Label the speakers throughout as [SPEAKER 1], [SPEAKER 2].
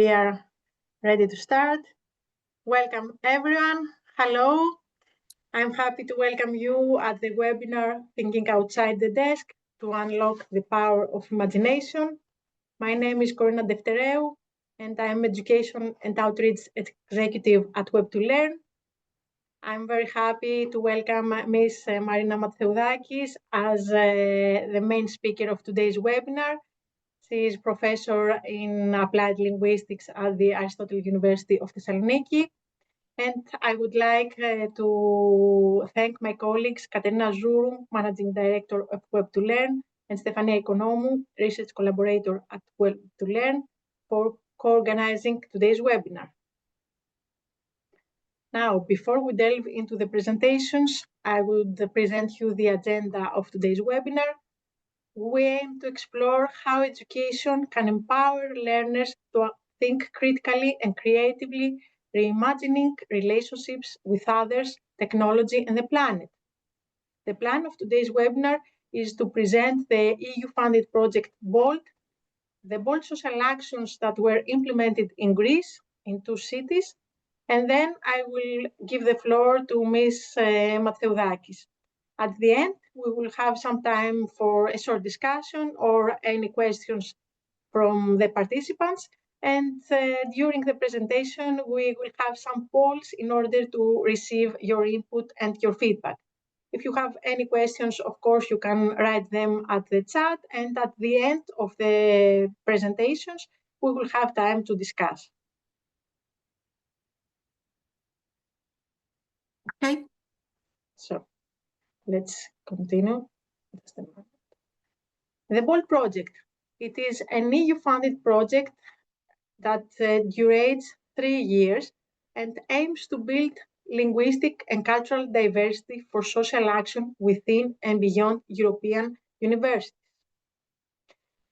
[SPEAKER 1] We are ready to start. Welcome everyone. Hello. I'm happy to welcome you at the webinar Thinking Outside the Desk to Unlock the Power of Imagination. My name is Korina Defteraiou and I'm Education and Outreach Executive at Web2Learn. I'm very happy to welcome Ms. Marina Mattheoudakis as the main speaker of today's webinar. She is professor in applied linguistics at the Aristotle University of Thessaloniki. And I would like to thank my colleagues, Katerina Zourou, Managing Director of Web2Learn, and Stefania Economou, Research Collaborator at Web2Learn, for co-organizing today's webinar. Now, before we delve into the presentations, I would present you the agenda of today's webinar. We aim to explore how education can empower learners to think critically and creatively, reimagining relationships with others, technology, and the planet. The plan of today's webinar is to present the EU-funded project BOLD, the BOLD social actions that were implemented in Greece, in 2 cities, and then I will give the floor to Ms. Mattheoudakis. At the end, we will have some time for a short discussion or any questions from the participants. And during the presentation, we will have some polls in order to receive your input and your feedback. If you have any questions, of course, you can write them at the chat. And at the end of the presentations, we will have time to discuss.
[SPEAKER 2] Okay.
[SPEAKER 1] So let's continue. The BOLD project. It is an EU-funded project that durates 3 years and aims to build linguistic and cultural diversity for social action within and beyond European universities.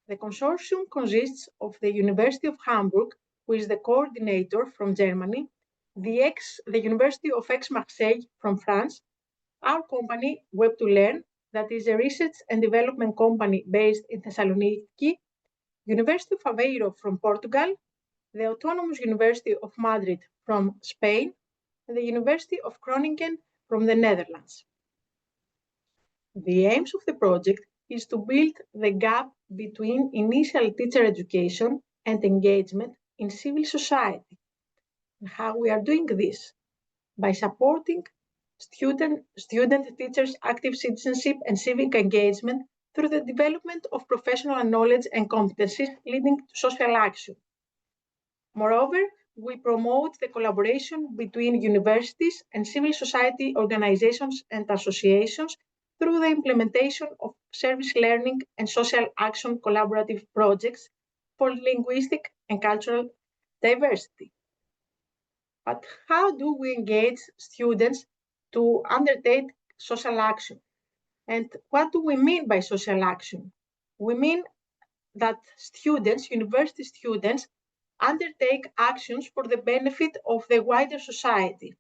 [SPEAKER 1] The consortium consists of the University of Hamburg, who is the coordinator from Germany, the University of Aix-Marseille from France, our company, Web2Learn, that is a research and development company based in Thessaloniki, University of Aveiro from Portugal, the Autonomous University of Madrid from Spain, and the University of Groningen from the Netherlands. The aims of the project is to build the gap between initial teacher education and engagement in civil society. And how we are doing this? By supporting student-teachers' active citizenship and civic engagement through the development of professional knowledge and competencies leading to social action. Moreover, we promote the collaboration between universities and civil society organizations and associations through the implementation of service learning and social action collaborative projects for linguistic and cultural diversity. But how do we engage students to undertake social action? And what do we mean by social action? We mean that students, university students, undertake actions for the benefit of the wider society.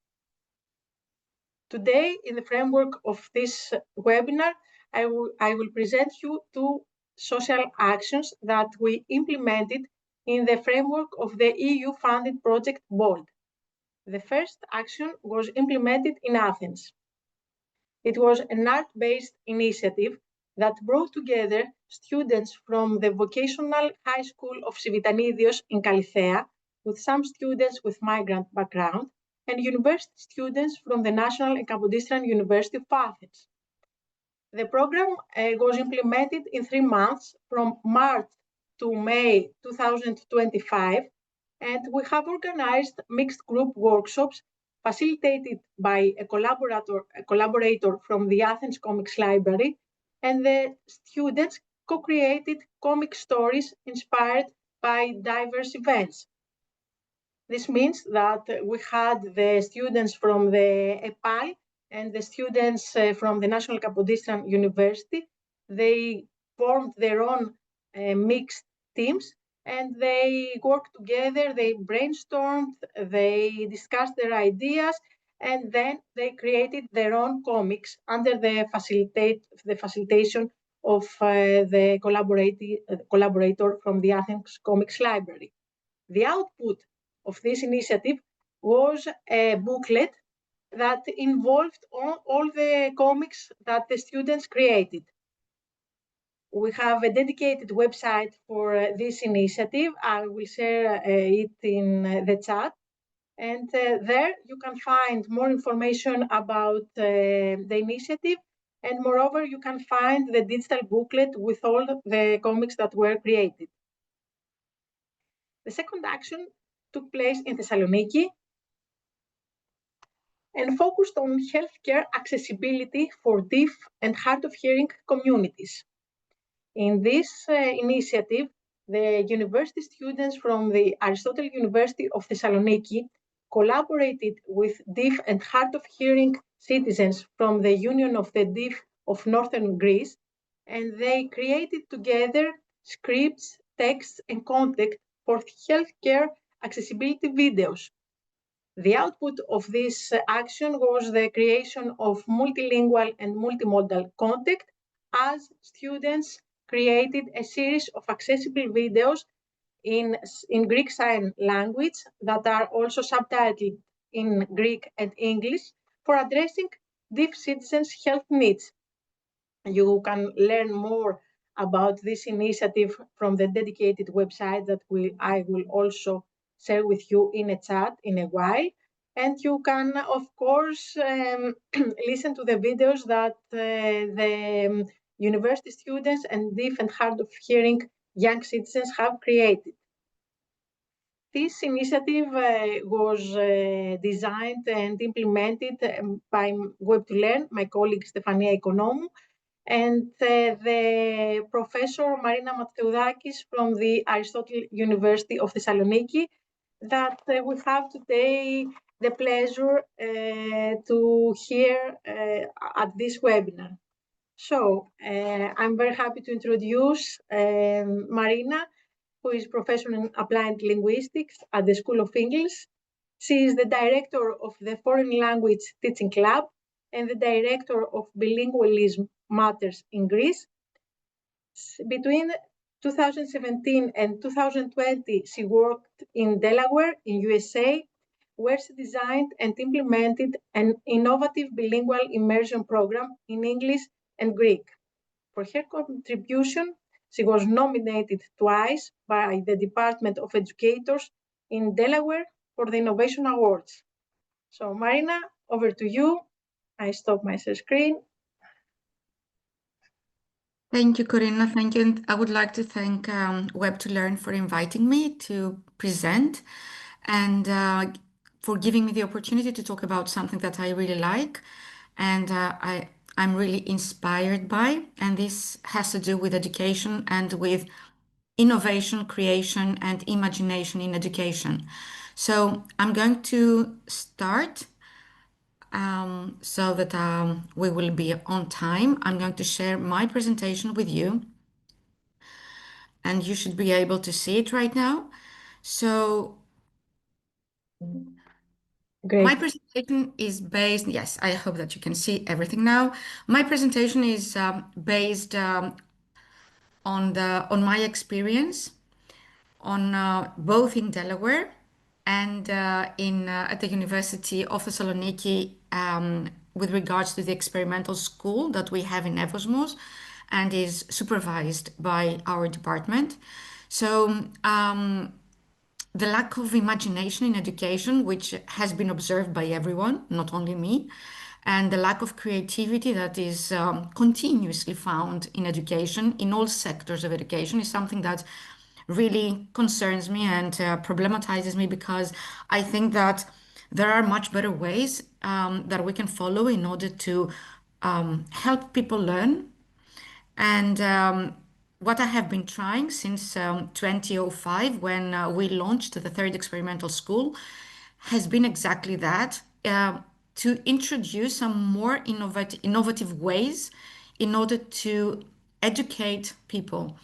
[SPEAKER 1] Today, in the framework of this webinar, I will present you 2 social actions that we implemented in the framework of the EU-funded project BOLD. The first action was implemented in Athens. It was an art-based initiative that brought together students from the vocational high school of Sivitanidios in Kalithea, with some students with migrant background, and university students from the National and Kapodistrian University of Athens. The program was implemented in 3 months, from March to May 2025, and we have organized mixed group workshops facilitated by a collaborator from the Athens Comics Library, and the students co-created comic stories inspired by diverse events. This means that we had the students from the EPAL and the students from the National Kapodistrian University. They formed their own mixed teams, and they worked together, they brainstormed, they discussed their ideas, and then they created their own comics under the facilitation of the collaborator from the Athens Comics Library. The output of this initiative was a booklet that involved all the comics that the students created. We have a dedicated website for this initiative. I will share it in the chat. And there you can find more information about the initiative. And moreover, you can find the digital booklet with all the comics that were created. The second action took place in Thessaloniki and focused on healthcare accessibility for deaf and hard of hearing communities. In this initiative, the university students from the Aristotle University of Thessaloniki collaborated with deaf and hard of hearing citizens from the Union of the Deaf of Northern Greece, and they created together scripts, texts, and content for healthcare accessibility videos. The output of this action was the creation of multilingual and multimodal content as students created a series of accessible videos in Greek Sign Language that are also subtitled in Greek and English for addressing deaf citizens' health needs. You can learn more about this initiative from the dedicated website that I will also share with you in a chat in a while. And you can, of course, listen to the videos that the university students and deaf and hard of hearing young citizens have created. This initiative was designed and implemented by Web2Learn, my colleague Stefania Economou, and the professor Marina Mattheoudakis from the Aristotle University of Thessaloniki that we have today the pleasure to hear at this webinar. So I'm very happy to introduce Marina, who is professor in applied linguistics at the School of English. She is the director of the Foreign Language Teaching Club and the director of Bilingualism Matters in Greece. Between 2017 and 2020, she worked in Delaware, in USA, where she designed and implemented an innovative bilingual immersion program in English and Greek. For her contribution, she was nominated twice by the Department of Educators in Delaware for the Innovation Awards. So Marina, over to you. I stop my screen.
[SPEAKER 2] Thank you, Korina. Thank you. And I would like to thank Web2Learn for inviting me to present and for giving me the opportunity to talk about something that I really like and I'm really inspired by. And this has to do with education and with innovation, creation, and imagination in education. So I'm going to start so that we will be on time. I'm going to share my presentation with you, and you should be able to see it right now. So
[SPEAKER 1] Great.
[SPEAKER 2] my presentation is based, yes, I hope that you can see everything now. My presentation is based on my experience on both in Delaware and at the University of Thessaloniki with regards to the experimental school that we have in Evosmos and is supervised by our department. So the lack of imagination in education, which has been observed by everyone, not only me, and the lack of creativity that is continuously found in education, in all sectors of education, is something that really concerns me and problematizes me, because I think that there are much better ways that we can follow in order to help people learn. And what I have been trying since 2005, when we launched the third experimental school, has been exactly that, to introduce some more innovative ways in order to educate people,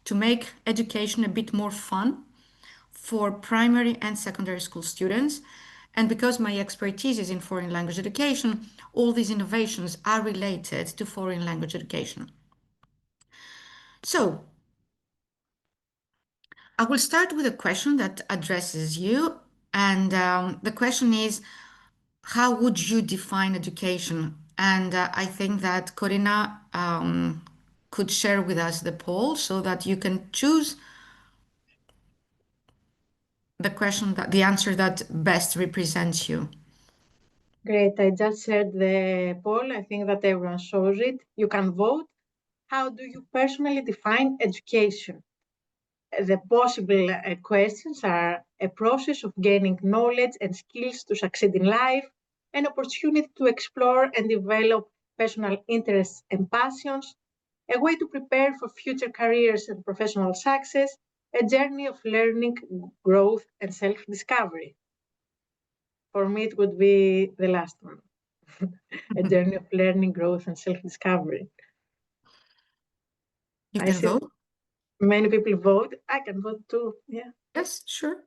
[SPEAKER 2] to make education a bit more fun for primary and secondary school students. And because my expertise is in foreign language education, all these innovations are related to foreign language education. So, I will start with a question that addresses you. And the question is, how would you define education? And I think that Corina could share with us the poll so that you can choose the question that the answer that best represents you.
[SPEAKER 1] Great. I just shared the poll. I think that everyone shows it. You can vote. How do you personally define education? The possible questions are a process of gaining knowledge and skills to succeed in life, an opportunity to explore and develop personal interests and passions, a way to prepare for future careers and professional success, a journey of learning, growth, and self-discovery. For me, it would be the last one. A journey of learning, growth, and self-discovery.
[SPEAKER 2] You
[SPEAKER 1] I
[SPEAKER 2] can
[SPEAKER 1] see
[SPEAKER 2] vote.
[SPEAKER 1] many people vote. I can vote too. Yeah.
[SPEAKER 2] Yes, sure.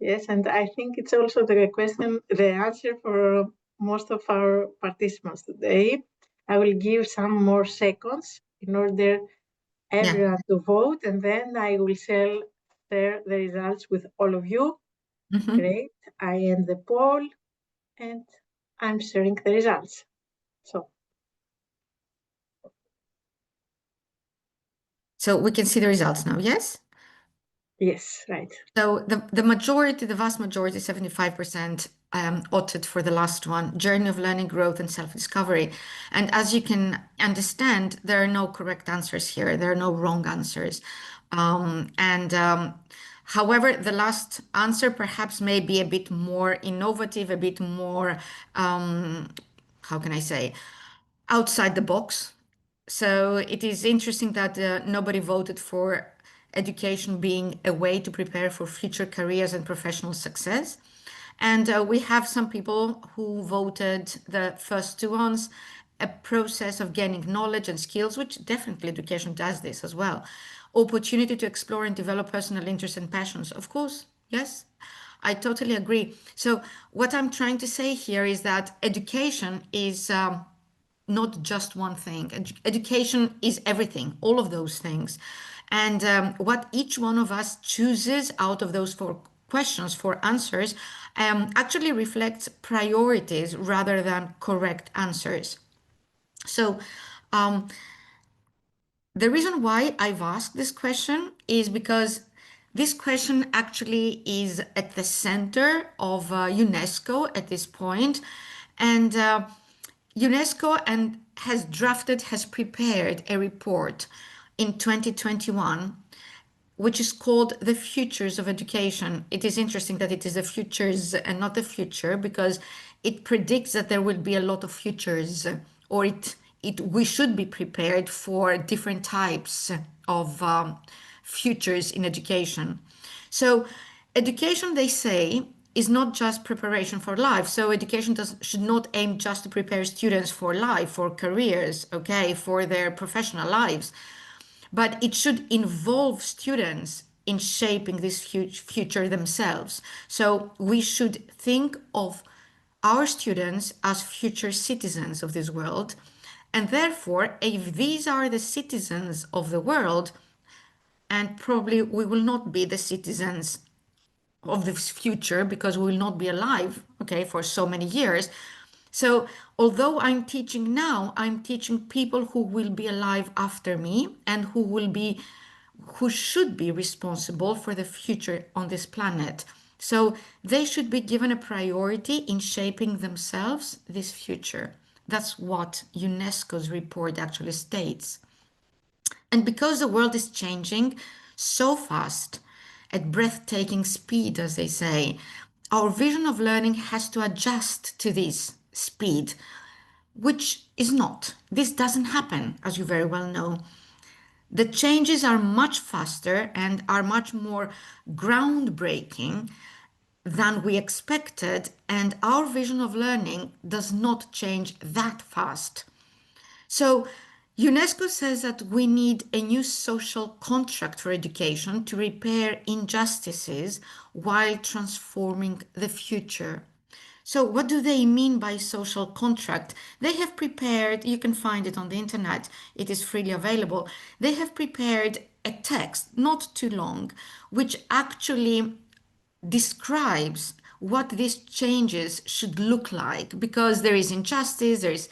[SPEAKER 1] Yes, and I think it's also the question, the answer for most of our participants today. I will give some more seconds in order
[SPEAKER 2] Yeah.
[SPEAKER 1] everyone to vote, and then I will share the results with all of you.
[SPEAKER 2] Mhm.
[SPEAKER 1] Great. I end the poll, and I'm sharing the results.
[SPEAKER 2] So we can see the results now, yes?
[SPEAKER 1] Yes, right.
[SPEAKER 2] So the majority, the vast majority, 75%, opted for the last one, journey of learning, growth, and self-discovery. And as you can understand, there are no correct answers here. There are no wrong answers. However, the last answer perhaps may be a bit more innovative, a bit more, how can I say, outside the box. So it is interesting that nobody voted for education being a way to prepare for future careers and professional success. And we have some people who voted the first two ones, a process of gaining knowledge and skills, which definitely education does this as well. Opportunity to explore and develop personal interests and passions. Of course, yes, I totally agree. So what I'm trying to say here is that education is not just one thing. Education is everything, all of those things. And what each one of us chooses out of those four questions, four answers, actually reflects priorities rather than correct answers. So, the reason why I've asked this question is because this question actually is at the center of UNESCO at this point, and UNESCO and has prepared a report in 2021 which is called The Futures of Education. It is interesting that it is the futures and not the future because it predicts that there will be a lot of futures, or we should be prepared for different types of futures in education. So, education, they say, is not just preparation for life. So education should not aim just to prepare students for life, for careers, okay, for their professional lives, but it should involve students in shaping this future themselves. So we should think of our students as future citizens of this world. And therefore, if these are the citizens of the world, and probably we will not be the citizens of this future because we will not be alive, okay, for so many years. So, although I'm teaching now, I'm teaching people who will be alive after me and who should be responsible for the future on this planet. So, they should be given a priority in shaping themselves this future. That's what UNESCO's report actually states. And because the world is changing so fast, at breathtaking speed, as they say, our vision of learning has to adjust to this speed, which is not. This doesn't happen, as you very well know. The changes are much faster and are much more groundbreaking than we expected, and our vision of learning does not change that fast. So, UNESCO says that we need a new social contract for education to repair injustices while transforming the future. So, what do they mean by social contract? They have prepared, you can find it on the internet, it is freely available. They have prepared a text, not too long, which actually describes what these changes should look like, because there is injustice, there is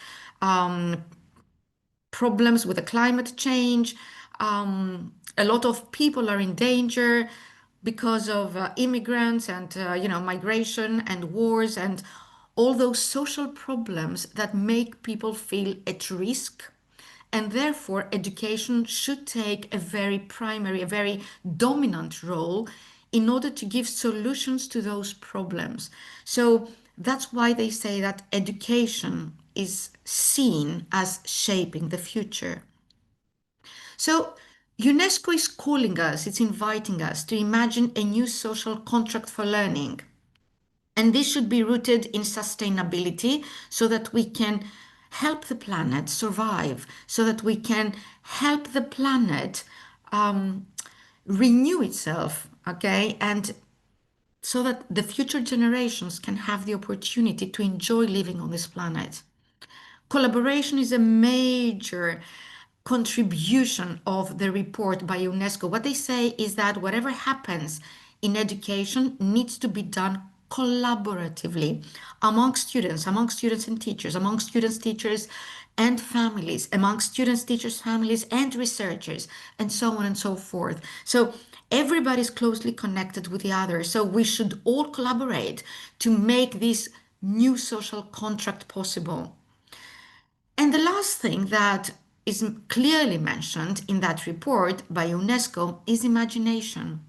[SPEAKER 2] problems with the climate change. A lot of people are in danger because of immigrants and migration and wars and all those social problems that make people feel at risk. And therefore, education should take a very primary, a very dominant role in order to give solutions to those problems. So that's why they say that education is seen as shaping the future. So UNESCO is calling us, it's inviting us to imagine a new social contract for learning. And this should be rooted in sustainability so that we can help the planet survive, so that we can help the planet renew itself, okay? And so that the future generations can have the opportunity to enjoy living on this planet. Collaboration is a major contribution of the report by UNESCO. What they say is that whatever happens in education needs to be done collaboratively among students and teachers, among students, teachers, and families, among students, teachers, families, and researchers, and so on and so forth. So everybody's closely connected with the other. So we should all collaborate to make this new social contract possible. And the last thing that is clearly mentioned in that report by UNESCO is imagination.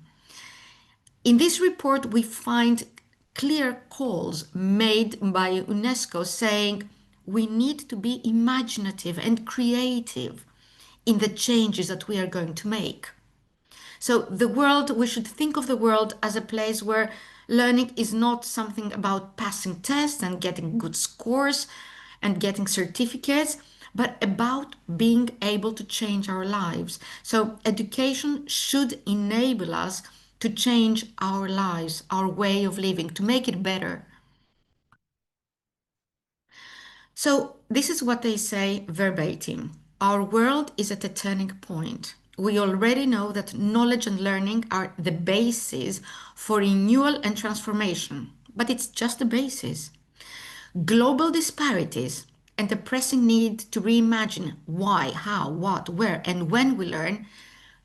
[SPEAKER 2] In this report, we find clear calls made by UNESCO saying we need to be imaginative and creative in the changes that we are going to make. So the world, we should think of the world as a place where learning is not something about passing tests and getting good scores and getting certificates, but about being able to change our lives. So education should enable us to change our lives, our way of living, to make it better. So this is what they say verbatim. Our world is at a turning point. We already know that knowledge and learning are the basis for renewal and transformation, but it's just the basis. Global disparities and the pressing need to reimagine why, how, what, where, and when we learn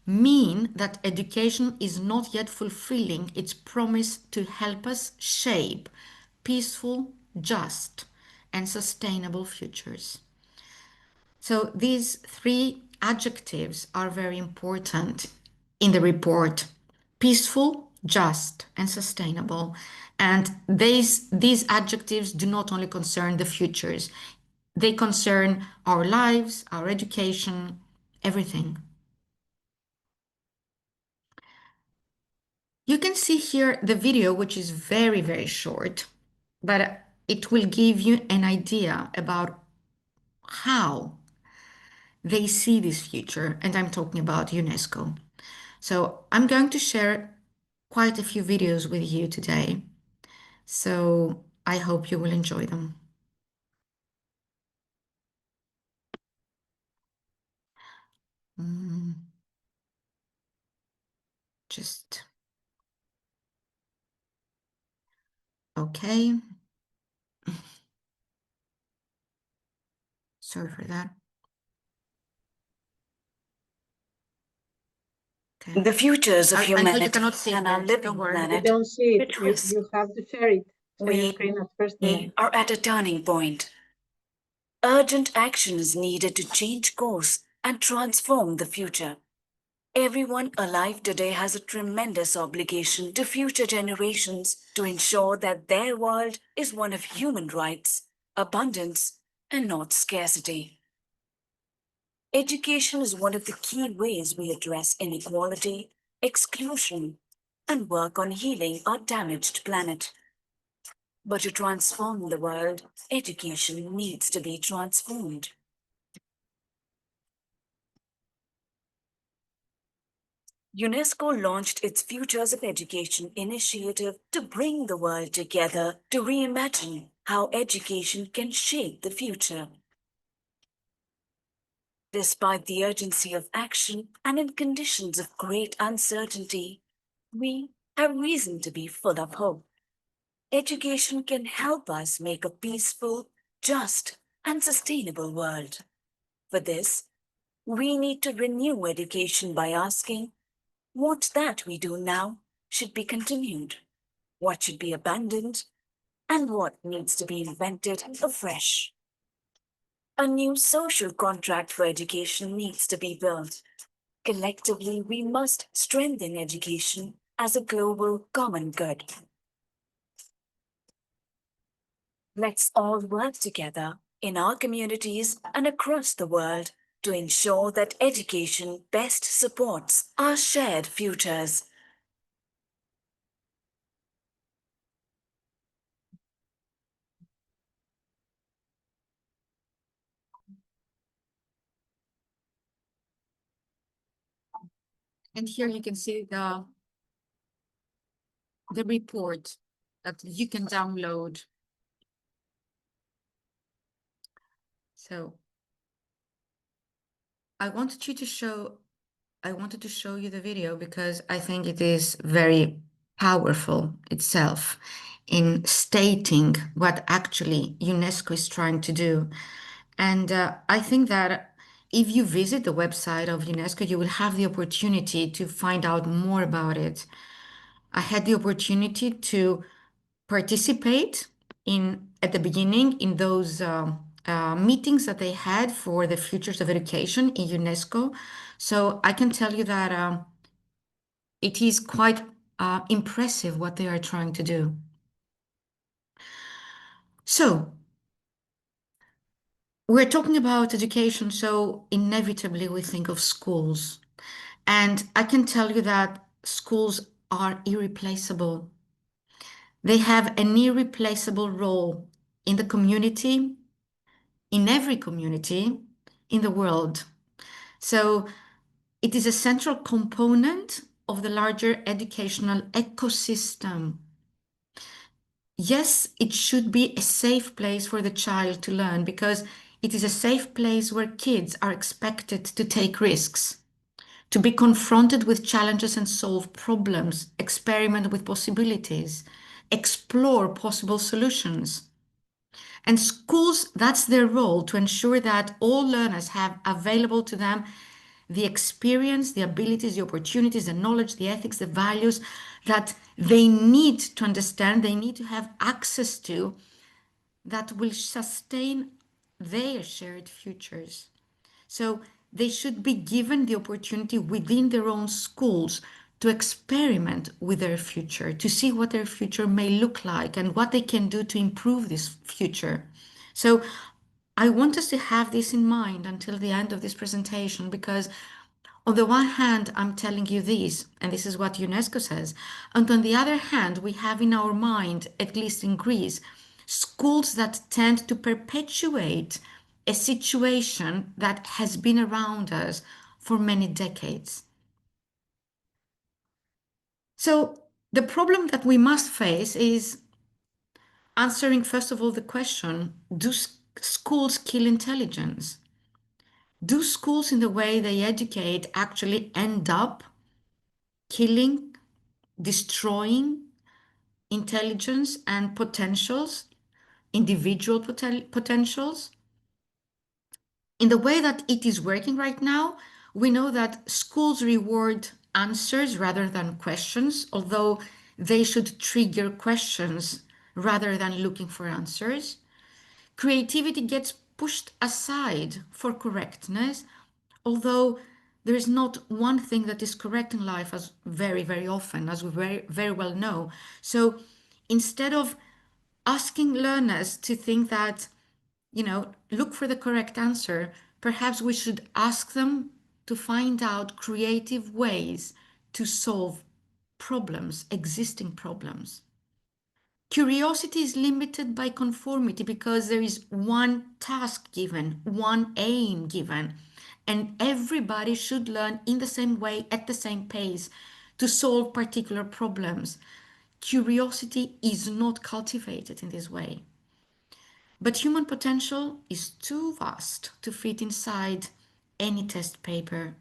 [SPEAKER 2] mean that education is not yet fulfilling its promise to help us shape peaceful, just, and sustainable futures. So these three adjectives are very important in the report: peaceful, just, and sustainable. And these adjectives do not only concern the futures, they concern our lives, our education, everything. You can see here the video, which is very, very short, but it will give you an idea about how they see this future, and I'm talking about UNESCO. So I'm going to share quite a few videos with you today. So I hope you will enjoy them. Just okay. Sorry for that. Okay.
[SPEAKER 3] The futures of
[SPEAKER 2] I know you
[SPEAKER 3] humanity
[SPEAKER 2] cannot see
[SPEAKER 3] and
[SPEAKER 2] it,
[SPEAKER 3] our living
[SPEAKER 2] don't worry.
[SPEAKER 1] We
[SPEAKER 3] planet
[SPEAKER 1] don't see it.
[SPEAKER 3] at risk.
[SPEAKER 1] You have to share it. Share your screen at first.
[SPEAKER 3] We are at a turning point. Urgent action is needed to change course and transform the future. Everyone alive today has a tremendous obligation to future generations to ensure that their world is one of human rights, abundance, and not scarcity. Education is one of the key ways we address inequality, exclusion, and work on healing our damaged planet. But to transform the world, education needs to be transformed. UNESCO launched its Futures of Education initiative to bring the world together to reimagine how education can shape the future. Despite the urgency of action and in conditions of great uncertainty, we have reason to be full of hope. Education can help us make a peaceful, just, and sustainable world. For this, we need to renew education by asking what that we do now should be continued, what should be abandoned, and what needs to be invented afresh. A new social contract for education needs to be built. Collectively, we must strengthen education as a global common good. Let's all work together in our communities and across the world to ensure that education best supports our shared futures.
[SPEAKER 2] And here you can see the report that you can download. So I wanted to show you the video because I think it is very powerful itself in stating what actually UNESCO is trying to do. And I think that if you visit the website of UNESCO, you will have the opportunity to find out more about it. I had the opportunity to participate at the beginning in those meetings that they had for the futures of education in UNESCO. So I can tell you that it is quite impressive what they are trying to do. So we're talking about education, so inevitably we think of schools. And I can tell you that schools are irreplaceable. They have an irreplaceable role in the community, in every community in the world. So it is a central component of the larger educational ecosystem. Yes, it should be a safe place for the child to learn because it is a safe place where kids are expected to take risks, to be confronted with challenges and solve problems, experiment with possibilities, explore possible solutions. And schools, that's their role to ensure that all learners have available to them the experience, the abilities, the opportunities, the knowledge, the ethics, the values that they need to understand, they need to have access to, that will sustain their shared futures. So they should be given the opportunity within their own schools to experiment with their future, to see what their future may look like and what they can do to improve this future. So I want us to have this in mind until the end of this presentation because on the one hand, I'm telling you this, and this is what UNESCO says. And on the other hand, we have in our mind, at least in Greece, schools that tend to perpetuate a situation that has been around us for many decades. So the problem that we must face is answering, first of all, the question, do schools kill intelligence? Do schools, in the way they educate, actually end up killing, destroying intelligence and potentials, individual potentials? In the way that it is working right now, we know that schools reward answers rather than questions, although they should trigger questions rather than looking for answers. Creativity gets pushed aside for correctness, although there is not one thing that is correct in life, as very, very often, as we very, very well know. So instead of asking learners to think that, look for the correct answer, perhaps we should ask them to find out creative ways to solve problems, existing problems. Curiosity is limited by conformity because there is one task given, one aim given, and everybody should learn in the same way at the same pace to solve particular problems. Curiosity is not cultivated in this way. But human potential is too vast to fit inside any test paper.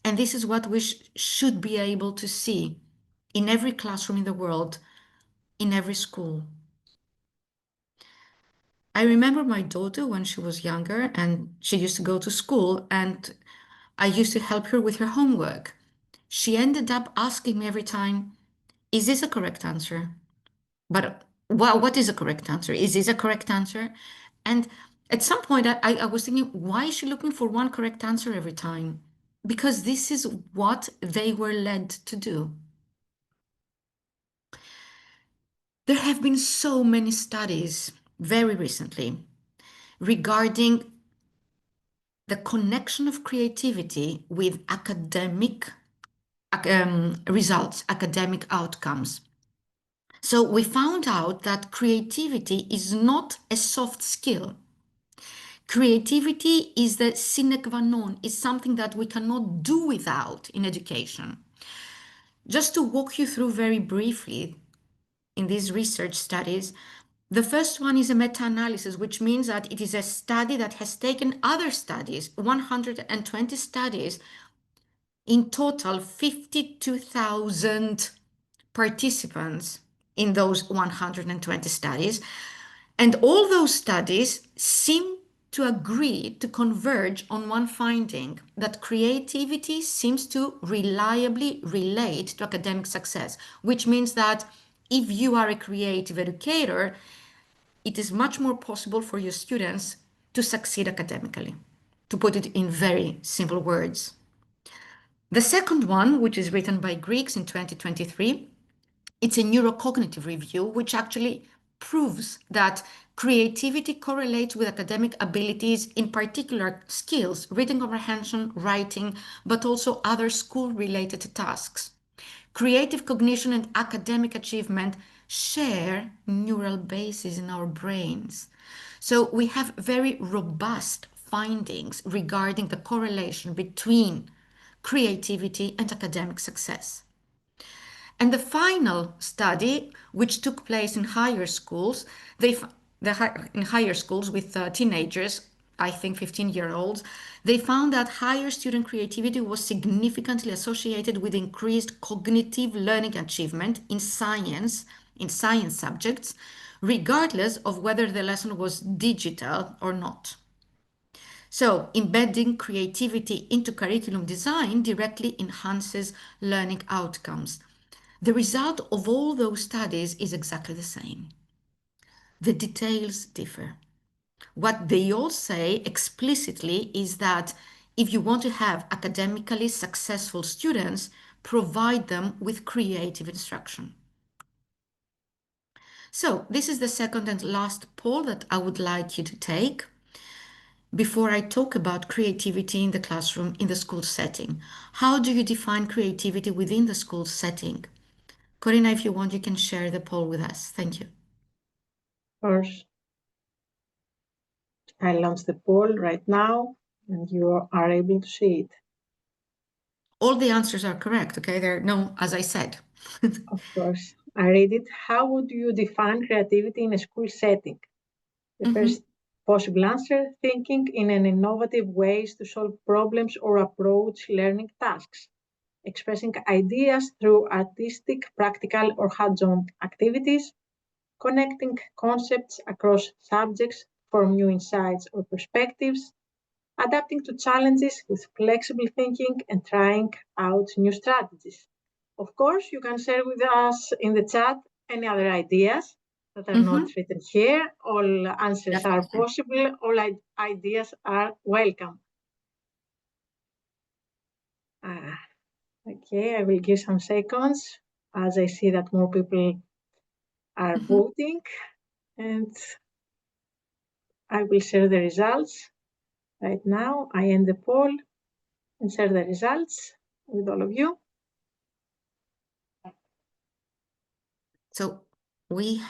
[SPEAKER 2] And this is what we should be able to see in every classroom in the world, in every school. I remember my daughter when she was younger and she used to go to school and I used to help her with her homework. She ended up asking me every time, is this a correct answer? But what is a correct answer? Is this a correct answer? And at some point, I was thinking, why is she looking for one correct answer every time? Because this is what they were led to do. There have been so many studies very recently regarding the connection of creativity with academic results, academic outcomes. So we found out that creativity is not a soft skill. Creativity is the sine qua non, is something that we cannot do without in education. Just to walk you through very briefly in these research studies, the first one is a meta-analysis, which means that it is a study that has taken other studies, 120 studies, in total 52,000 participants in those 120 studies. And all those studies seem to agree to converge on one finding, that creativity seems to reliably relate to academic success, which means that if you are a creative educator, it is much more possible for your students to succeed academically, to put it in very simple words. The second one, which is written by Greeks in 2023, it's a neurocognitive review, which actually proves that creativity correlates with academic abilities, in particular skills, reading comprehension, writing, but also other school-related tasks. Creative cognition and academic achievement share neural bases in our brains. So we have very robust findings regarding the correlation between creativity and academic success. And the final study, which took place in higher schools, in higher schools with teenagers, I think 15-year-olds, they found that higher student creativity was significantly associated with increased cognitive learning achievement in science subjects, regardless of whether the lesson was digital or not. So, embedding creativity into curriculum design directly enhances learning outcomes. The result of all those studies is exactly the same. The details differ. What they all say explicitly is that if you want to have academically successful students, provide them with creative instruction. So, this is the second and last poll that I would like you to take before I talk about creativity in the classroom in the school setting. How do you define creativity within the school setting? Korina, if you want, you can share the poll with us. Thank you.
[SPEAKER 1] Of course. I launched the poll right now, and you are able to see it.
[SPEAKER 2] All the answers are correct, okay? There, no, as I said.
[SPEAKER 1] Of course. I read it. How would you define creativity in a school setting? The first possible answer, thinking in an innovative ways to solve problems or approach learning tasks. Expressing ideas through artistic, practical, or hands-on activities. Connecting concepts across subjects from new insights or perspectives, adapting to challenges with flexible thinking and trying out new strategies. Of course, you can share with us in the chat any other ideas that are not written here. All answers are possible, all ideas are welcome. Okay, I will give some seconds as I see that more people are voting, and I will share the results. Right now, I end the poll and share the results with all of you.
[SPEAKER 2] So we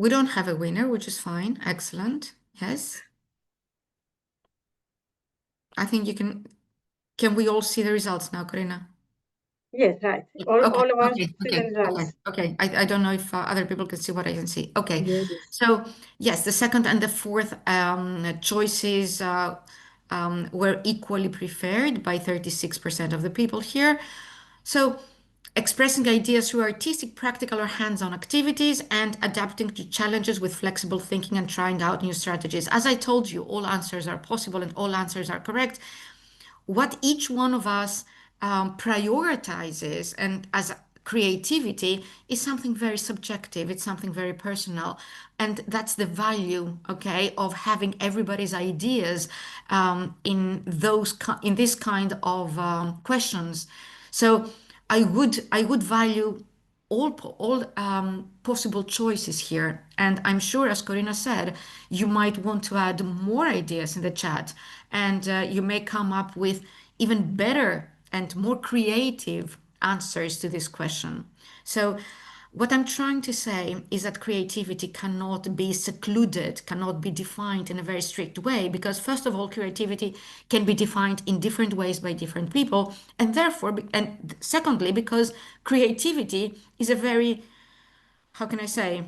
[SPEAKER 2] don't have a winner, which is fine. Excellent. Yes. I think you can we all see the results now, Korina?
[SPEAKER 1] Yes, right. All of us see the
[SPEAKER 2] Okay.
[SPEAKER 1] results.
[SPEAKER 2] I don't know if other people can see what I can see. Okay.
[SPEAKER 1] Yes, yes.
[SPEAKER 2] So yes, the second and the fourth choices were equally preferred by 36% of the people here. So expressing ideas through artistic, practical, or hands-on activities, and adapting to challenges with flexible thinking and trying out new strategies. As I told you, all answers are possible and all answers are correct. What each one of us prioritizes and as creativity is something very subjective, it's something very personal, and that's the value, okay, of having everybody's ideas in this kind of questions. So I would value all possible choices here. And I'm sure, as Korina said, you might want to add more ideas in the chat, and you may come up with even better and more creative answers to this question. So, what I'm trying to say is that creativity cannot be secluded, cannot be defined in a very strict way, because first of all, creativity can be defined in different ways by different people, and therefore, and secondly, because creativity is a very, how can I say,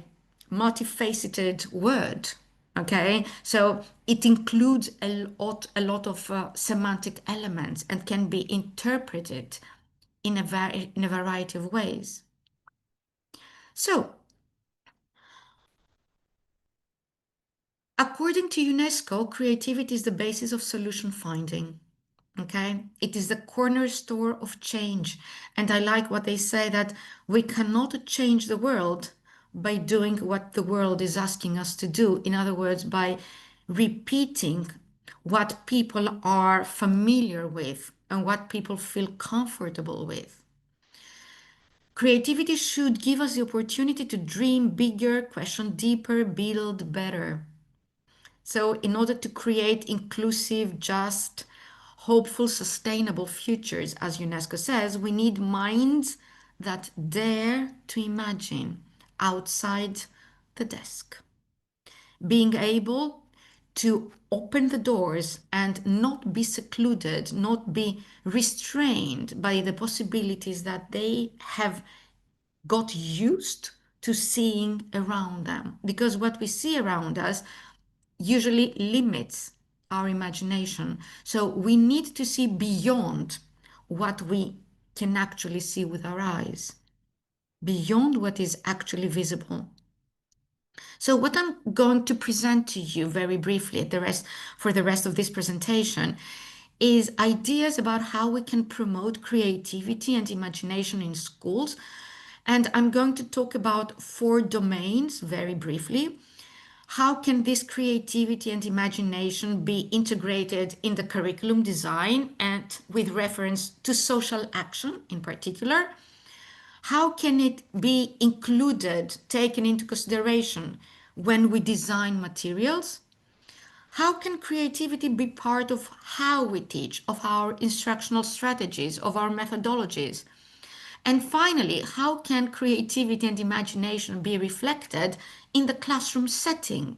[SPEAKER 2] multifaceted word. Okay, so it includes a lot of semantic elements and can be interpreted in a variety of ways. So, according to UNESCO, creativity is the basis of solution finding. Okay, it is the cornerstone of change. And I like what they say, that we cannot change the world by doing what the world is asking us to do. In other words, by repeating what people are familiar with and what people feel comfortable with. Creativity should give us the opportunity to dream bigger, question deeper, build better. So, in order to create inclusive, just, hopeful, sustainable futures, as UNESCO says, we need minds that dare to imagine outside the desk. Being able to open the doors and not be secluded, not be restrained by the possibilities that they have got used to seeing around them. Because what we see around us usually limits our imagination. So we need to see beyond what we can actually see with our eyes, beyond what is actually visible. So what I'm going to present to you very briefly for the rest of this presentation is ideas about how we can promote creativity and imagination in schools. And I'm going to talk about 4 domains very briefly. How can this creativity and imagination be integrated in the curriculum design and with reference to social action in particular? How can it be included, taken into consideration when we design materials? How can creativity be part of how we teach, of our instructional strategies, of our methodologies? And finally, how can creativity and imagination be reflected in the classroom setting?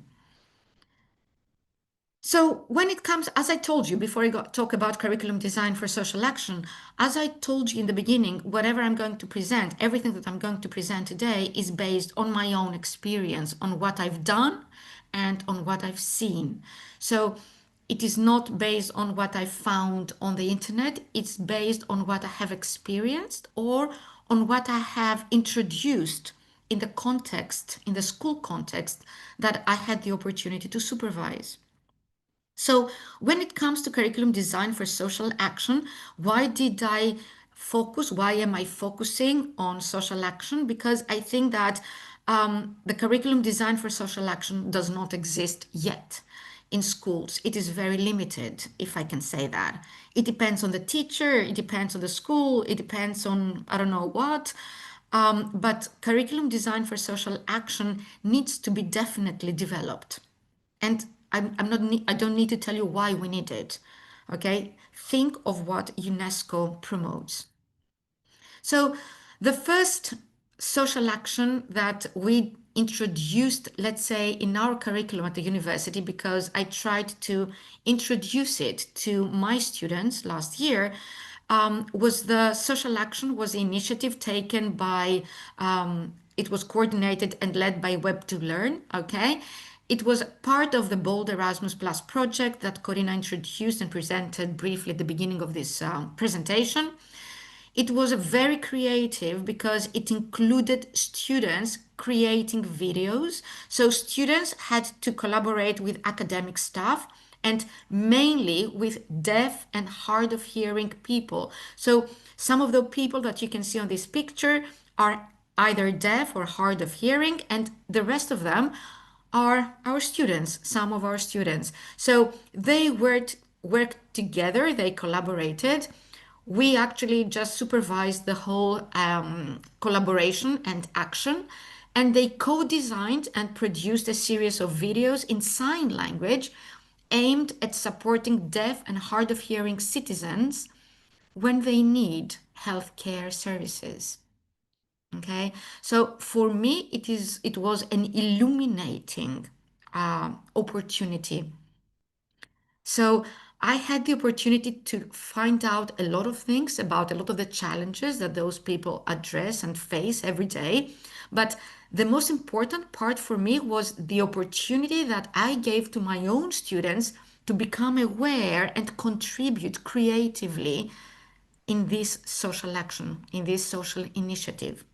[SPEAKER 2] So when it comes, as I told you before I talk about curriculum design for social action, as I told you in the beginning, whatever I'm going to present, everything that I'm going to present today is based on my own experience, on what I've done and on what I've seen. So it is not based on what I found on the internet, it's based on what I have experienced or on what I have introduced in the context, in the school context that I had the opportunity to supervise. So when it comes to curriculum design for social action, why am I focusing on social action? Because I think that the curriculum design for social action does not exist yet in schools. It is very limited, if I can say that. It depends on the teacher, it depends on the school, it depends on I don't know what. But curriculum design for social action needs to be definitely developed. And I don't need to tell you why we need it. Okay? Think of what UNESCO promotes. So the first social action that we introduced, let's say, in our curriculum at the university, because I tried to introduce it to my students last year, was the social action, was the initiative taken by, it was coordinated and led by Web2Learn, okay? It was part of the Bold Erasmus Plus project that Korina introduced and presented briefly at the beginning of this presentation. It was very creative because it included students creating videos. So students had to collaborate with academic staff and mainly with deaf and hard of hearing people. So some of the people that you can see on this picture are either deaf or hard of hearing, and the rest of them are our students, some of our students. So they worked together, they collaborated. We actually just supervised the whole collaboration and action, and they co-designed and produced a series of videos in sign language aimed at supporting deaf and hard of hearing citizens when they need healthcare services. Okay, so for me, it was an illuminating opportunity. So I had the opportunity to find out a lot of things about a lot of the challenges that those people address and face every day. But the most important part for me was the opportunity that I gave to my own students to become aware and contribute creatively in this social action, in this social initiative.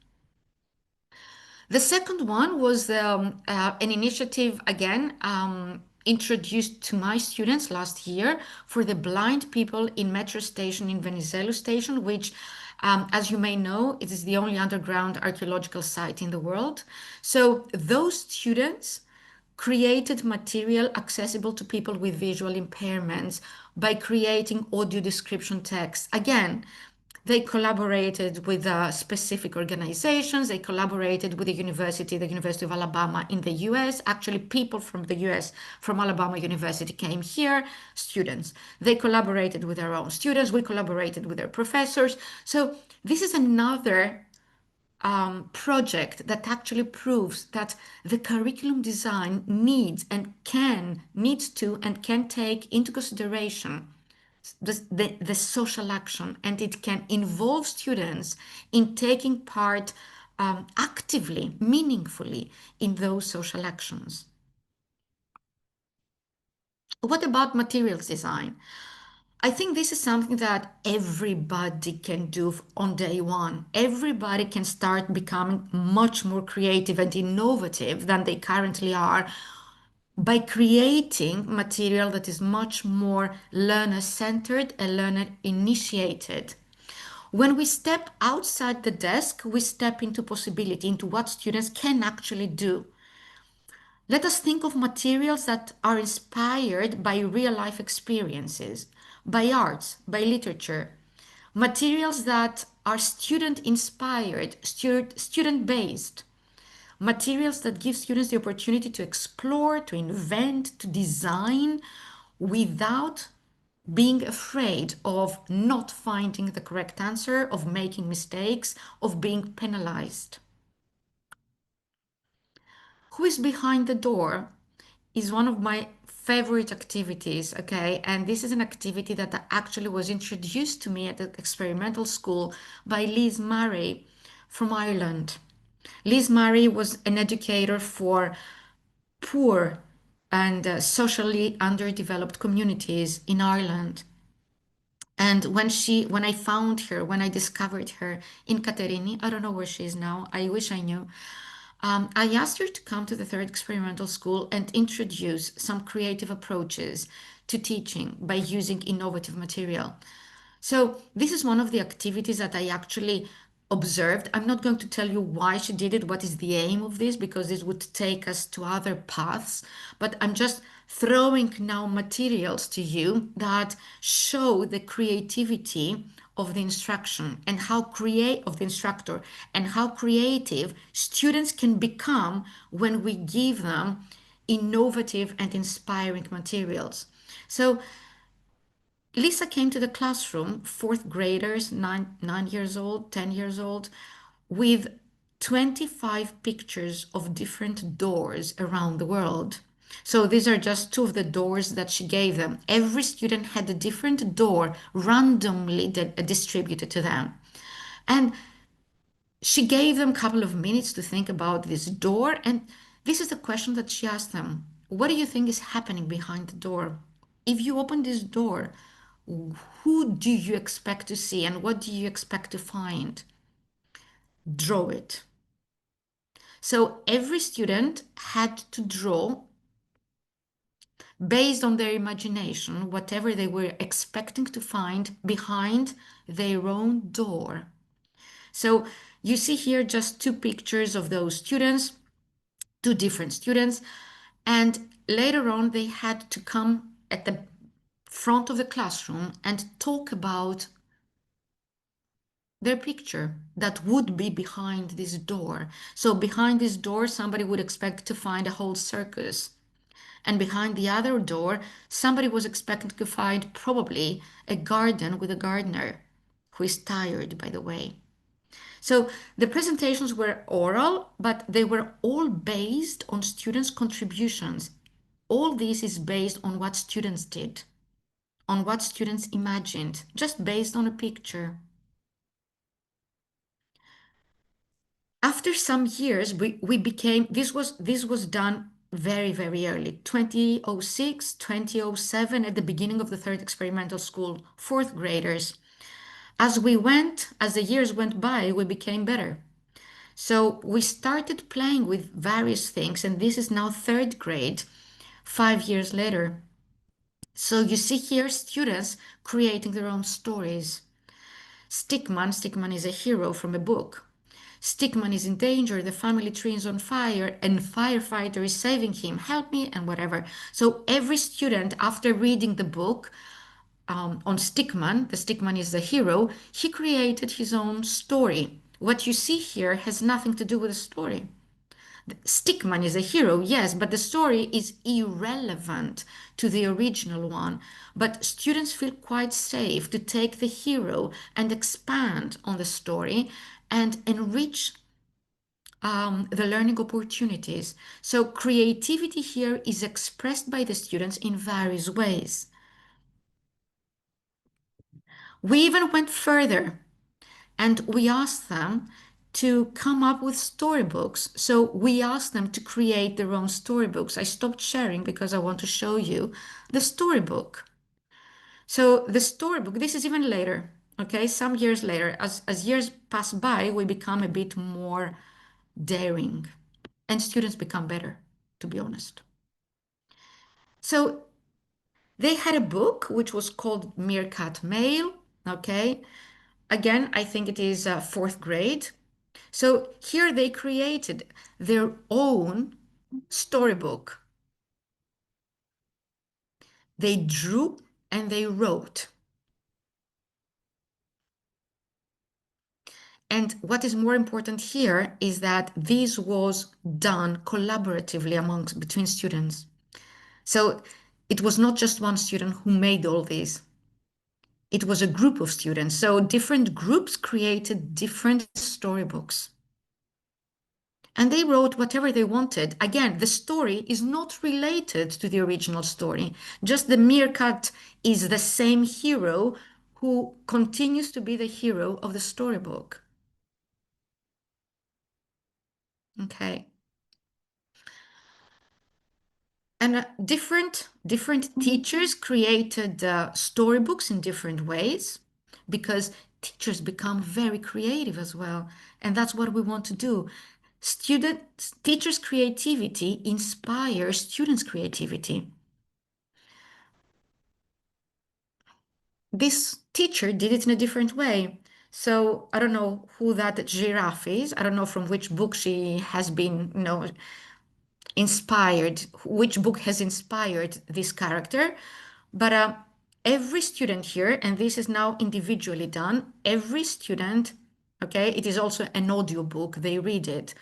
[SPEAKER 2] The second one was an initiative, again, introduced to my students last year for the blind people in metro station in Venizelos station, which, as you may know, it is the only underground archaeological site in the world. So those students created material accessible to people with visual impairments by creating audio description text. Again, they collaborated with specific organizations. They collaborated with the University of Alabama in the US. Actually, people from the US, from Alabama University came here, students. They collaborated with their own students. We collaborated with their professors. So this is another project that actually proves that the curriculum design needs to and can take into consideration the social action, and it can involve students in taking part actively, meaningfully in those social actions. What about materials design? I think this is something that everybody can do on day one. Everybody can start becoming much more creative and innovative than they currently are by creating material that is much more learner-centered and learner-initiated. When we step outside the desk, we step into possibility, into what students can actually do. Let us think of materials that are inspired by real life experiences, by arts, by literature, materials that are student inspired, student based, materials that give students the opportunity to explore, to invent, to design without being afraid of not finding the correct answer, of making mistakes, of being penalized. Who is behind the door is one of my favorite activities, okay? And this is an activity that actually was introduced to me at the experimental school by Liz Murray from Ireland. Liz Murray was an educator for poor and socially underdeveloped communities in Ireland. And when I found her, when I discovered her in Katerini, I don't know where she is now, I wish I knew. I asked her to come to the third experimental school and introduce some creative approaches to teaching by using innovative material. So this is one of the activities that I actually observed. I'm not going to tell you why she did it, what is the aim of this, because this would take us to other paths. But I'm just throwing now materials to you that show the creativity of the instruction and how create of the instructor and how creative students can become when we give them innovative and inspiring materials. So Lisa came to the classroom, fourth graders, 9 years old, 10 years old, with 25 pictures of different doors around the world. So these are just two of the doors that she gave them. Every student had a different door randomly distributed to them. And she gave them a couple of minutes to think about this door. And this is the question that she asked them. What do you think is happening behind the door? If you open this door, who do you expect to see and what do you expect to find? Draw it. So every student had to draw based on their imagination, whatever they were expecting to find behind their own door. So you see here just two pictures of those students, two different students, and later on they had to come at the front of the classroom and talk about their picture that would be behind this door. So behind this door, somebody would expect to find a whole circus. And behind the other door, somebody was expecting to find probably a garden with a gardener who is tired, by the way. So the presentations were oral, but they were all based on students' contributions. All this is based on what students did, on what students imagined, just based on a picture. After some years, we became, this was done very early, 2006, 2007, at the beginning of the third experimental school, fourth graders. As the years went by, we became better. So we started playing with various things, and this is now third grade, 5 years later. So you see here students creating their own stories. Stickman is a hero from a book. Stickman is in danger, the family tree is on fire, and firefighter is saving him, help me, and whatever. So every student, after reading the book on Stickman, the Stickman is the hero, he created his own story. What you see here has nothing to do with the story. Stickman is a hero, yes, but the story is irrelevant to the original one. But students feel quite safe to take the hero and expand on the story and enrich the learning opportunities. So creativity here is expressed by the students in various ways. We even went further and we asked them to come up with storybooks. So we asked them to create their own storybooks. I stopped sharing because I want to show you the storybook. So the storybook, this is even later, okay? Some years later, as years pass by, we become a bit more daring and students become better, to be honest. So they had a book which was called Meerkat Mail, okay? Again, I think it is fourth grade. So here they created their own storybook. They drew and they wrote. And what is more important here is that this was done collaboratively between students. So it was not just one student who made all this. It was a group of students. So different groups created different storybooks. And they wrote whatever they wanted. Again, the story is not related to the original story. Just the meerkat is the same hero who continues to be the hero of the storybook. Okay. And different teachers created storybooks in different ways because teachers become very creative as well. And that's what we want to do. Teachers' creativity inspires students' creativity. This teacher did it in a different way. So I don't know who that giraffe is. I don't know from which book she has been, inspired, which book has inspired this character. But every student here, and this is now individually done, every student, okay, it is also an audio book, they read it.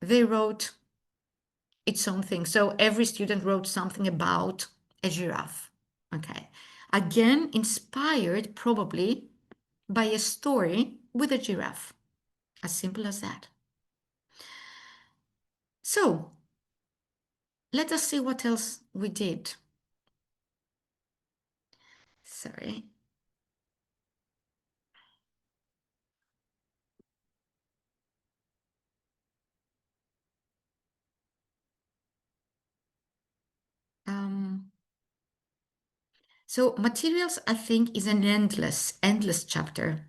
[SPEAKER 2] They wrote its own thing. So every student wrote something about a giraffe. Okay. Again, inspired probably by a story with a giraffe. As simple as that. So let us see what else we did. Sorry. So materials, I think, is an endless chapter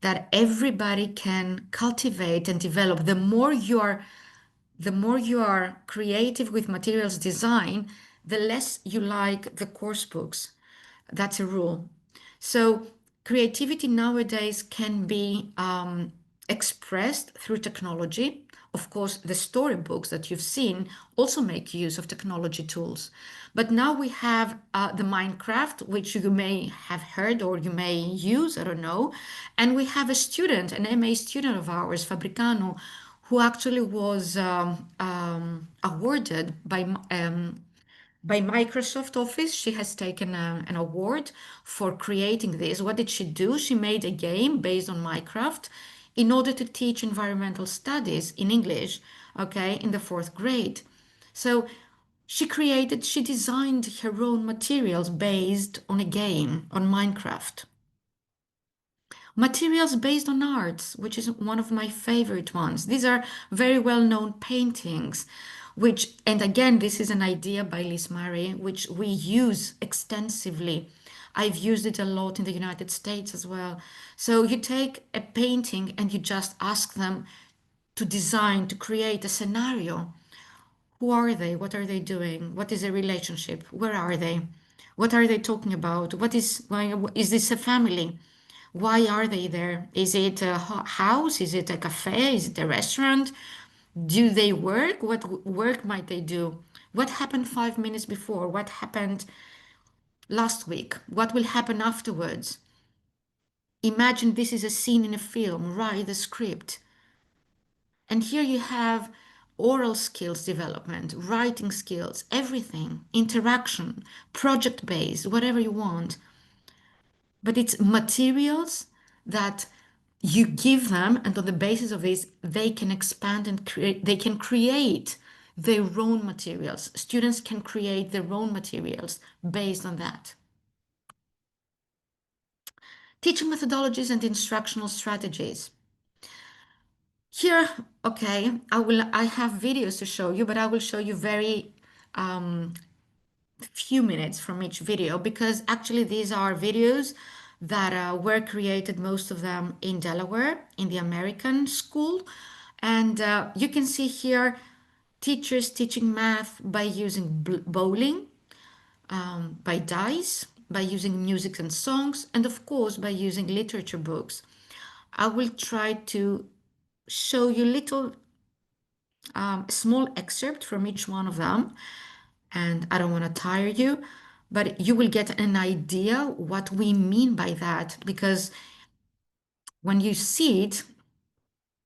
[SPEAKER 2] that everybody can cultivate and develop. The more you are creative with materials design, the less you like the course books. That's a rule. So creativity nowadays can be expressed through technology. Of course, the storybooks that you've seen also make use of technology tools. But now we have the Minecraft, which you may have heard or you may use, I don't know. And we have a student, an MA student of ours, Fabricano, who actually was awarded by Microsoft Office. She has taken an award for creating this. What did she do? She made a game based on Minecraft in order to teach environmental studies in English, okay, in the 4th grade. So she designed her own materials based on a game, on Minecraft. Materials based on arts, which is one of my favorite ones. These are very well-known paintings, and again, this is an idea by Liz Murray, which we use extensively. I've used it a lot in the United States as well. So you take a painting and you just ask them to design, to create a scenario. Who are they? What are they doing? What is their relationship? Where are they? What are they talking about? Why is this a family? Why are they there? Is it a house? Is it a cafe? Is it a restaurant? Do they work? What work might they do? What happened 5 minutes before? What happened last week? What will happen afterwards? Imagine this is a scene in a film. Write the script. And here you have oral skills development, writing skills, everything, interaction, project based, whatever you want. But it's materials that you give them, and on the basis of this, they can expand and create, they can create their own materials. Students can create their own materials based on that. Teaching methodologies and instructional strategies. Here, okay, I have videos to show you, but I will show you very few minutes from each video, because actually these are videos that were created, most of them in Delaware, in the American school. And you can see here teachers teaching math by using bowling, by dice, by using music and songs, and of course by using literature books. I will try to show you little small excerpt from each one of them, and I don't want to tire you, but you will get an idea what we mean by that, because when you see it,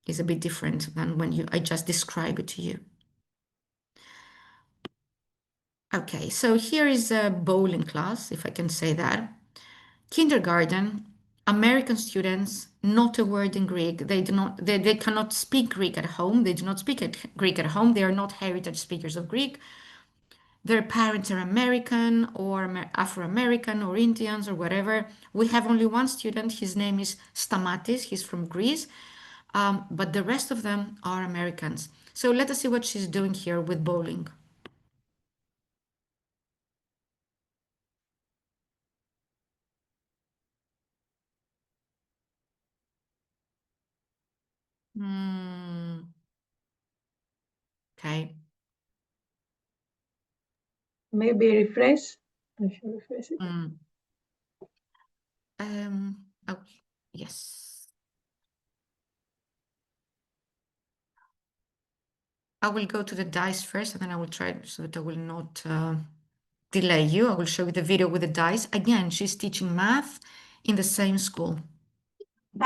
[SPEAKER 2] it's a bit different than when I just describe it to you. Okay, so here is a bowling class, if I can say that. Kindergarten, American students, not a word in Greek. They cannot speak Greek at home. They do not speak Greek at home. They are not heritage speakers of Greek. Their parents are American or Afro-American or Indians or whatever. We have only one student. His name is Stamatis. He's from Greece. But the rest of them are Americans. So let us see what she's doing here with bowling. Okay.
[SPEAKER 1] Maybe refresh. I should refresh it.
[SPEAKER 2] Oh, yes. I will go to the dice first, and then I will try so that I will not delay you. I will show you the video with the dice. Again, she's teaching math in the same school.
[SPEAKER 1] We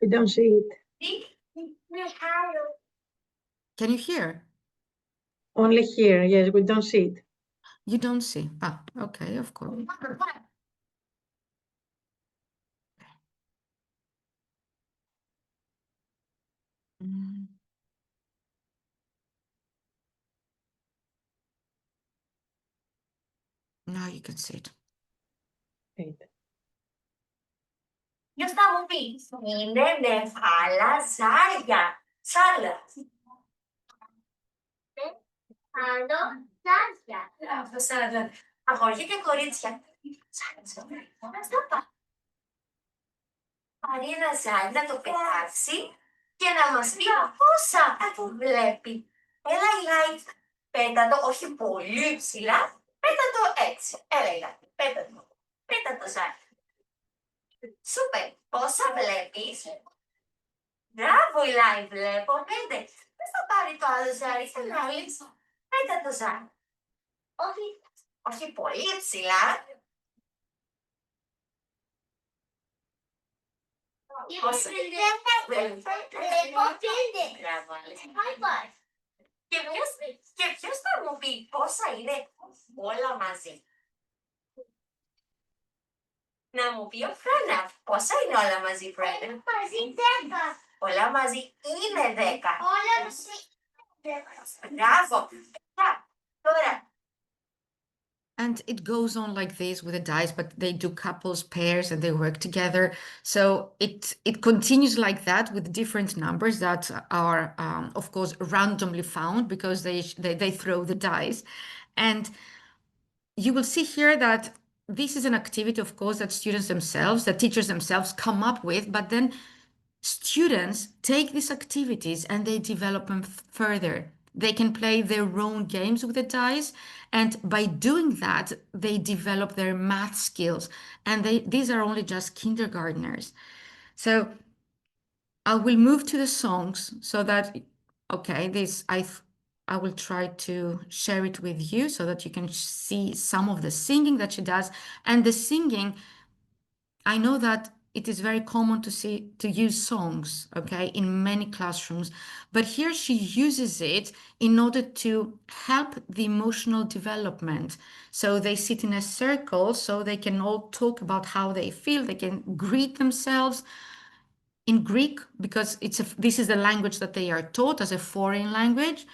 [SPEAKER 1] don't see it.
[SPEAKER 2] Can you hear?
[SPEAKER 1] Only here, yes, we don't see it.
[SPEAKER 2] You don't see. Okay, of course. Now you can see it.
[SPEAKER 1] Great.
[SPEAKER 3] Ποιος θα μου πει, είναι νεφαλαζάρια. Σάλα. Νεφαλαζάρια. Αγόρια και κορίτσια. Μαρίνα Ζάλη να το πετάξει και να μας πει πόσα του βλέπει. Έλα Ηλάη, πέτα το, όχι πολύ ψηλά, πέτα το έτσι. Έλα Ηλάη, πέτα το Ζάλη. Σούπερ, πόσα βλέπεις. Μπράβο Ηλάη, βλέπω 5. Δεν θα πάρει το άλλο Ζάλη, θα λάβεις. Πέτα το Ζάλη. Όχι πολύ ψηλά. Πόσα. Και ποιος θα μου πει πόσα είναι όλα μαζί. Να μου πει ο Φρέναφ, πόσα είναι όλα μαζί, Φρέναφ. Όλα μαζί είναι 10. Μπράβο. Τώρα.
[SPEAKER 2] And it goes on like this with the dice, but they do couples, pairs, and they work together. So it continues like that with different numbers that are, of course, randomly found because they throw the dice. And you will see here that this is an activity, of course, that students themselves, that teachers themselves come up with, but then students take these activities and they develop them further. They can play their own games with the dice, and by doing that, they develop their math skills. And these are only just kindergartners. So I will move to the songs so that, okay, I will try to share it with you so that you can see some of the singing that she does. And the singing, I know that it is very common to use songs, okay, in many classrooms, but here she uses it in order to help the emotional development. So they sit in a circle so they can all talk about how they feel, they can greet themselves in Greek, because this is the language that they are taught as a foreign language.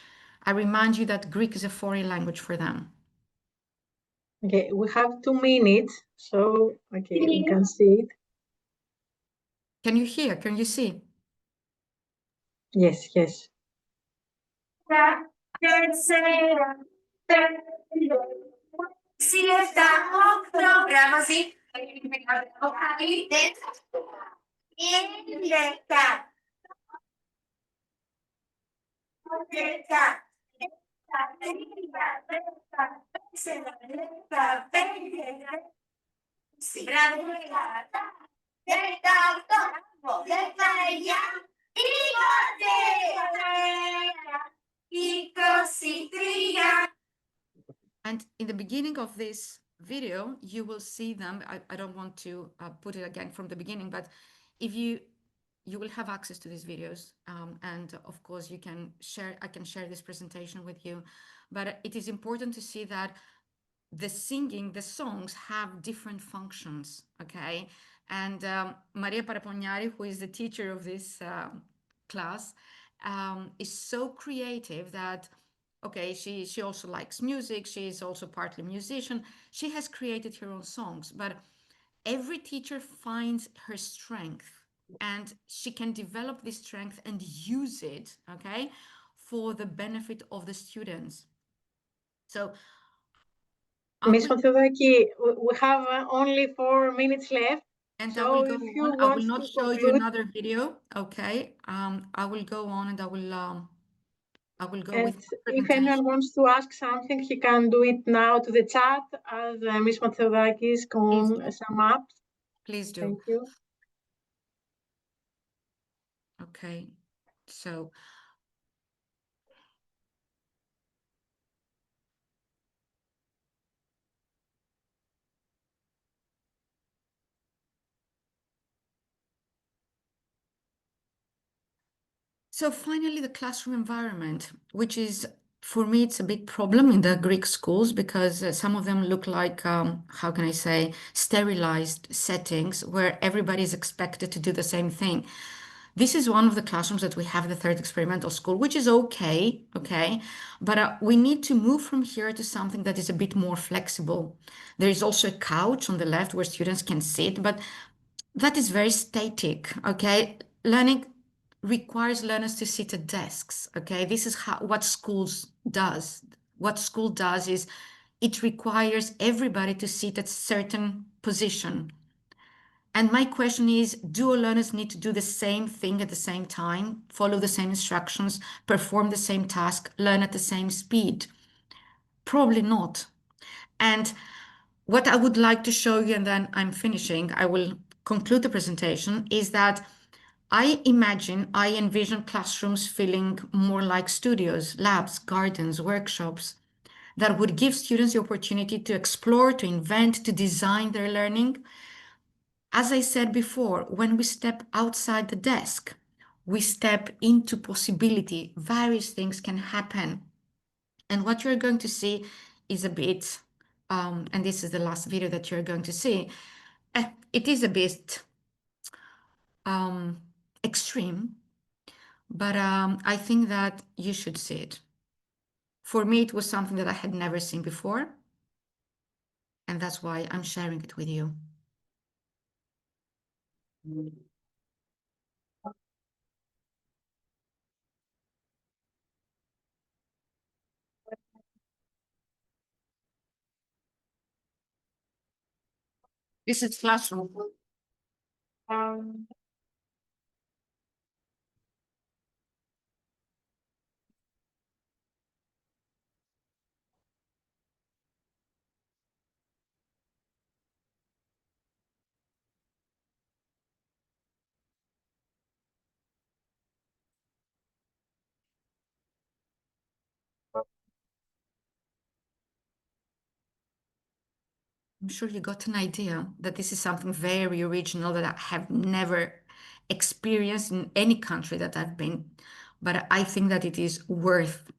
[SPEAKER 2] I remind you that Greek is a foreign language for them.
[SPEAKER 1] Okay, we have 2 minutes, so okay, you can see it.
[SPEAKER 2] Can you hear? Can you see?
[SPEAKER 1] Yes, yes.
[SPEAKER 2] And in the beginning of this video, you will see them. I don't want to put it again from the beginning, but if you will have access to these videos, and of course I can share this presentation with you, but it is important to see that the songs have different functions, okay? And Maria Parapognari, who is the teacher of this class, is so creative that, okay, she also likes music. She is also partly a musician. She has created her own songs, but every teacher finds her strength, and she can develop this strength and use it, okay, for the benefit of the students. So,
[SPEAKER 1] Ms. Mattheoudakis, we have only 4 minutes left.
[SPEAKER 2] And
[SPEAKER 1] so
[SPEAKER 2] I will go on. I will not show you another video. Okay. I will go on and I will go with
[SPEAKER 1] if anyone wants to ask something, he can do it now to the chat as Ms. Mattheoudakis can sum up.
[SPEAKER 2] Please do.
[SPEAKER 1] Thank you.
[SPEAKER 2] Okay. So finally, the classroom environment, which is, for me, it's a big problem in the Greek schools because some of them look like, how can I say, sterilized settings where everybody is expected to do the same thing. This is one of the classrooms that we have the third experimental school, which is okay, but we need to move from here to something that is a bit more flexible. There is also a couch on the left where students can sit, but that is very static, okay? Learning requires learners to sit at desks, okay? This is what schools does. What school does is it requires everybody to sit at certain position. And my question is, do all learners need to do the same thing at the same time, follow the same instructions, perform the same task, learn at the same speed? Probably not. And what I would like to show you, and then I'm finishing, I will conclude the presentation, is that I envision classrooms feeling more like studios, labs, gardens, workshops that would give students the opportunity to explore, to invent, to design their learning. As I said before, when we step outside the desk, we step into possibility. Various things can happen. And what you're going to see is a bit, and this is the last video that you're going to see, it is a bit extreme, but I think that you should see it. For me, it was something that I had never seen before, and that's why I'm sharing it with you. This is classroom. I'm sure you got an idea that this is something very original that I have never experienced in any country that I've been. But I think that it is worth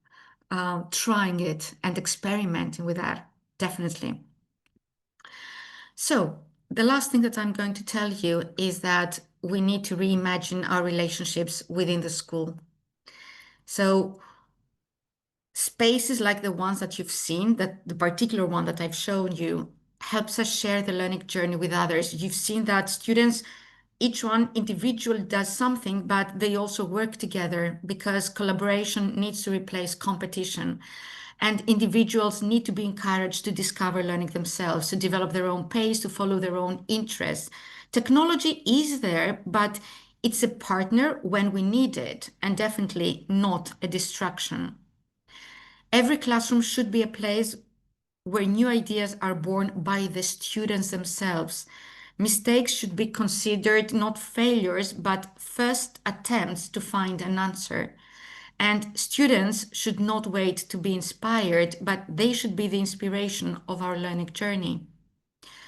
[SPEAKER 2] trying it and experimenting with that, definitely. So the last thing that I'm going to tell you is that we need to reimagine our relationships within the school. So spaces like the ones that you've seen, that the particular one that I've shown you, helps us share the learning journey with others. You've seen that students, each one individual does something, but they also work together because collaboration needs to replace competition. And individuals need to be encouraged to discover learning themselves, to develop their own pace, to follow their own interests. Technology is there, but it's a partner when we need it, and definitely not a distraction. Every classroom should be a place where new ideas are born by the students themselves. Mistakes should be considered not failures, but first attempts to find an answer. And students should not wait to be inspired, but they should be the inspiration of our learning journey.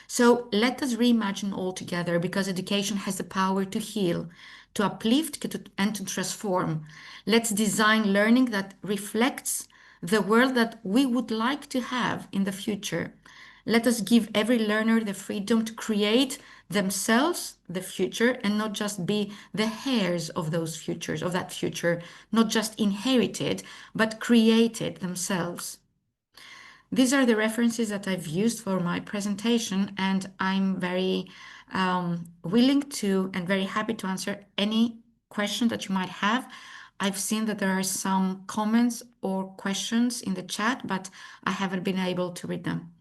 [SPEAKER 2] So let us reimagine all together, because education has the power to heal, to uplift, and to transform. Let's design learning that reflects the world that we would like to have in the future. Let us give every learner the freedom to create themselves the future and not just be the heirs of those futures, of that future, not just inherited, but created themselves. These are the references that I've used for my presentation, and I'm very willing to and very happy to answer any question that you might have. I've seen that there are some comments or questions in the chat, but I haven't been able to read them.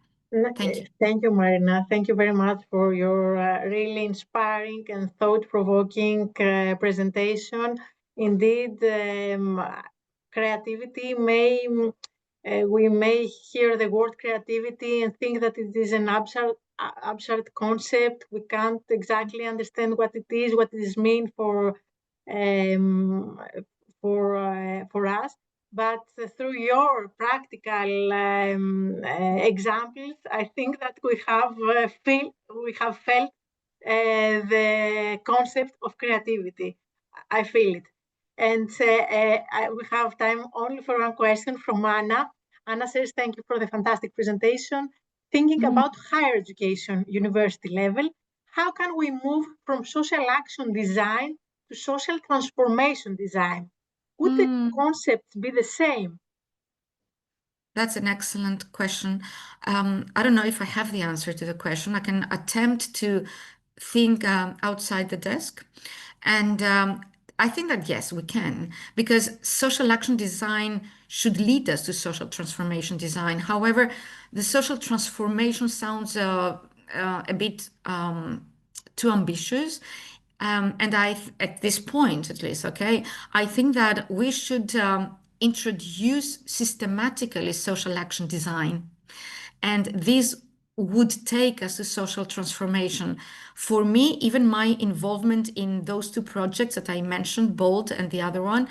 [SPEAKER 2] Thank you.
[SPEAKER 1] Thank you, Marina. Thank you very much for your really inspiring and thought-provoking presentation. Indeed, creativity we may hear the word creativity and think that it is an abstract concept. We can't exactly understand what it is, what it means for us. But through your practical examples, I think that we have felt the concept of creativity. I feel it. And we have time only for one question from Anna. Anna says, thank you for the fantastic presentation. Thinking about higher education, university level, how can we move from social action design to to social transformation design? Would the concepts be the same?
[SPEAKER 2] That's an excellent question. I don't know if I have the answer to the question. I can attempt to think outside the desk. And I think that yes, we can, because social action design should lead us to social transformation design. However, the social transformation sounds a bit too ambitious. And at this point, at least, okay, I think that we should introduce systematically social action design. And this would take us to social transformation. For me, even my involvement in those two projects that I mentioned, BOLD and the other one,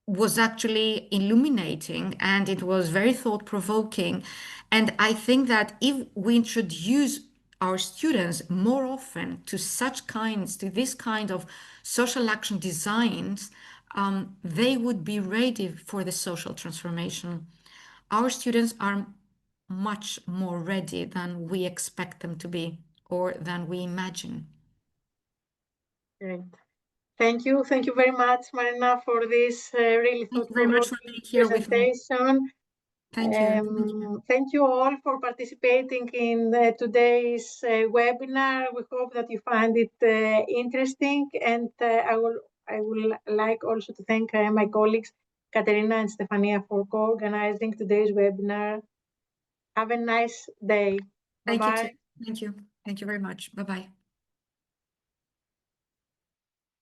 [SPEAKER 2] was actually illuminating, and it was very thought-provoking. And I think that if we introduce our students more often to this kind of social action designs, they would be ready for the social transformation. Our students are much more ready than we expect them to be or than we imagine.
[SPEAKER 1] Great. Thank you. Thank you very much, Marina, for this really thought-provoking presentation.
[SPEAKER 2] Thank you.
[SPEAKER 1] Thank you all for participating in today's webinar. We hope that you find it interesting, and I will like also to thank my colleagues Katerina and Stefania for co-organizing today's webinar. Have a nice day. Bye-bye.
[SPEAKER 2] Thank you. Thank you very much. Bye-bye.